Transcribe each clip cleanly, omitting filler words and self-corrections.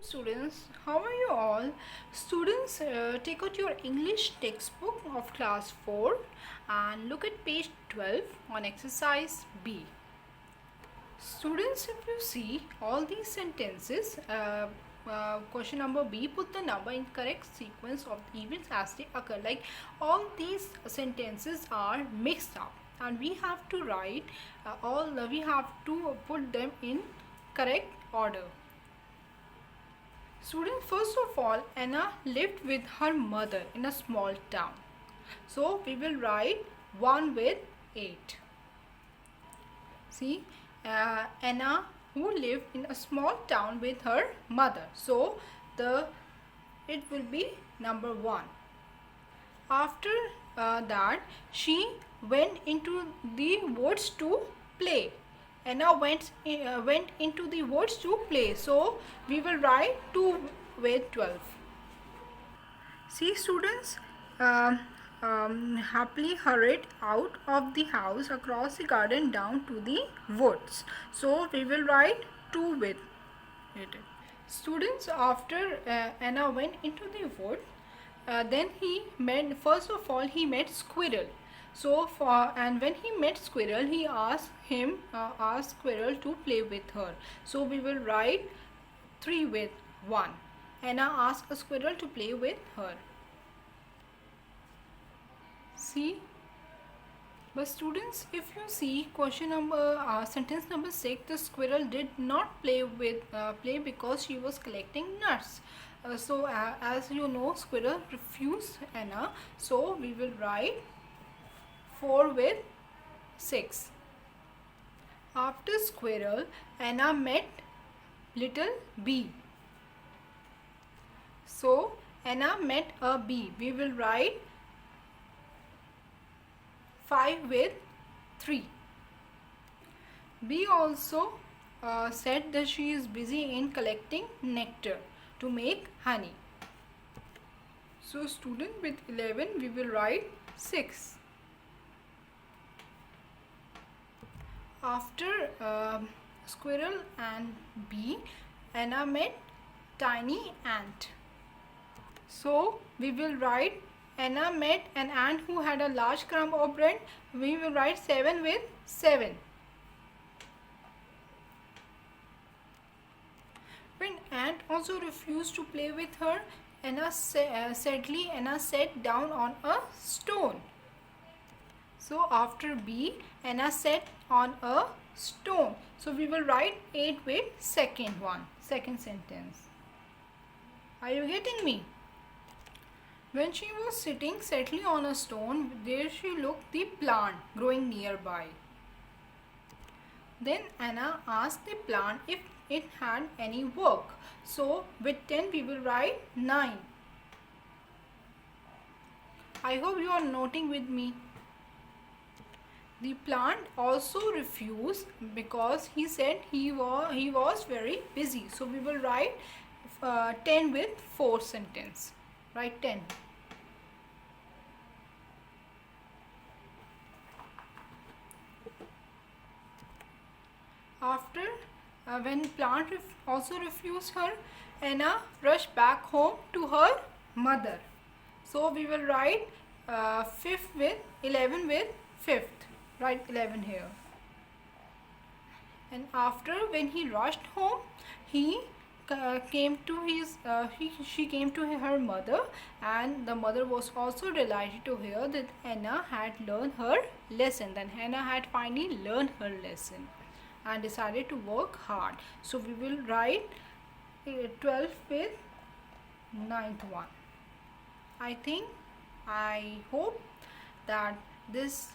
Students, how are you all? Students, take out your English textbook of class 4 and look at page 12 on exercise B. Students, if you see all these sentences, question number B, put the number in correct sequence of events as they occur. Like all these sentences are mixed up and we have to write we have to put them in correct order. Student, first of all, Anna lived with her mother in a small town. So we will write 1 with 8. See, Anna who lived in a small town with her mother. So it will be number 1. After that, she went into the woods to play. Anna went into the woods to play. So we will write 2 with 12. See students, happily hurried out of the house across the garden down to the woods. So we will write 2 with it. Students, after Anna went into the wood, then first of all he met Squirrel. So and when he met Squirrel, he asked Squirrel to play with her. So we will write 3 with 1. Anna asked a squirrel to play with her. See, but students, if you see sentence number 6, the squirrel did not play because she was collecting nuts. So as you know, squirrel refused Anna. So we will write 4 with 6. After squirrel, Anna met little bee. So Anna met a bee. We will write 5 with 3. Bee also said that she is busy in collecting nectar to make honey. So student, with 11 we will write 6. After squirrel and bee, Anna met tiny ant. So we will write Anna met an ant who had a large crumb of bread. We will write 7 with 7. When ant also refused to play with her, sadly Anna sat down on a stone. So after B, Anna sat on a stone. So we will write 8 with second sentence. Are you getting me? When she was sitting sadly on a stone, there she looked the plant growing nearby. Then Anna asked the plant if it had any work. So with 10 we will write 9. I hope you are noting with me. The plant also refused because he said he was very busy. So we will write 10 with 4 sentence. Write 10. After when plant also refused her, Anna rushed back home to her mother. So we will write 5th with 11 with 5th. Write 11 here. And after when he rushed home, she came to her mother, and the mother was also delighted to hear that Anna had learned her lesson. Then Anna had finally learned her lesson and decided to work hard. So we will write 12 with 9th one. I hope that this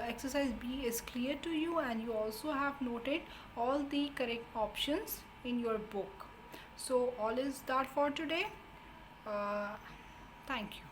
exercise B is clear to you, and you also have noted all the correct options in your book. So all is that for today. Thank you.